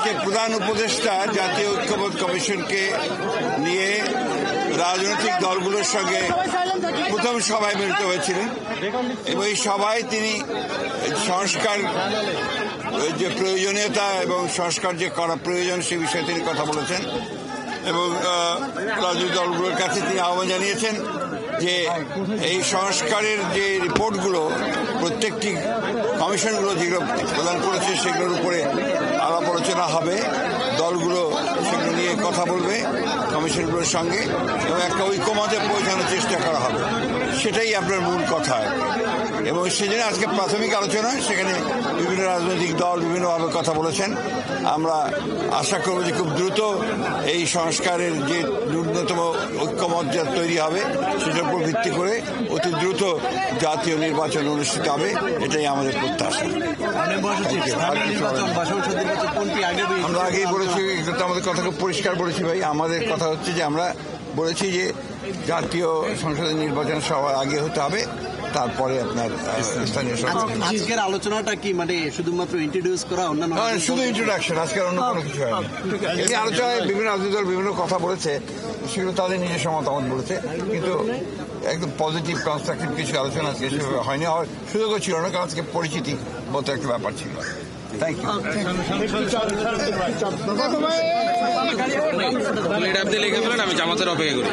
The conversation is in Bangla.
আজকে প্রধান উপদেষ্টা জাতীয় ঐক্যমত্য কমিশনকে নিয়ে রাজনৈতিক দলগুলোর সঙ্গে প্রথম সভায় মিলিত হয়েছিলেন এবং এই সভায় তিনি সংস্কার যে প্রয়োজনীয়তা এবং সংস্কার যে করা প্রয়োজন সে বিষয়ে তিনি কথা বলেছেন এবং রাজনৈতিক দলগুলোর কাছে তিনি আহ্বান জানিয়েছেন যে এই সংস্কারের যে রিপোর্টগুলো প্রত্যেকটি কমিশনগুলো যেগুলো প্রদান করেছে সেগুলোর উপরে আলাপ আলোচনা হবে, দলগুলো সেগুলো নিয়ে কথা বলবে কমিশনগুলোর সঙ্গে এবং একটা ঐক্যমতে পৌঁছানোর চেষ্টা করা হবে। সেটাই আপনার মূল কথা এবং সেজন্য আজকে প্রাথমিক আলোচনা সেখানে বিভিন্ন রাজনৈতিক দল বিভিন্নভাবে কথা বলেছেন। আমরা আশা করব যে খুব দ্রুত এই সংস্কারের যে ন্যূনতম ঐক্যমত যা তৈরি হবে সেটার উপর ভিত্তি করে অতি দ্রুত জাতীয় নির্বাচন অনুষ্ঠিত হবে, এটাই আমাদের প্রত্যাশা। আমরা আগেই বলেছি, আমাদের কথা খুব পরিষ্কার বলেছি ভাই, আমাদের কথা হচ্ছে যে আমরা বলেছি যে জাতীয় সংসদের নির্বাচন সবার আগে হতে হবে, তারপরে আপনার স্থানীয় সরকার। আজকের আলোচনাটা কি মানে শুধুমাত্র ইন্ট্রোডিউস করা, অন্যান্য শুধু ইন্ট্রোডাকশন, আজকে অন্য কোনো কিছু হয়নি। এই আলোচনায় বিভিন্ন রাজনৈতিক দল বিভিন্ন কথা বলেছে, সেগুলো তাদের নিজস্ব মতামত বলেছে, কিন্তু একদম পজিটিভ কনস্ট্রাকটিভ কিছু আলোচনা আজকে সেভাবে হয়নি, হওয়ার সুযোগও ছিল না, কারণ আজকে পরিচিতি মতো একটা ব্যাপার ছিল। Thank you. এটা আপনি লিখে ফেলেন, আমি জামাতের অপেক্ষা করি।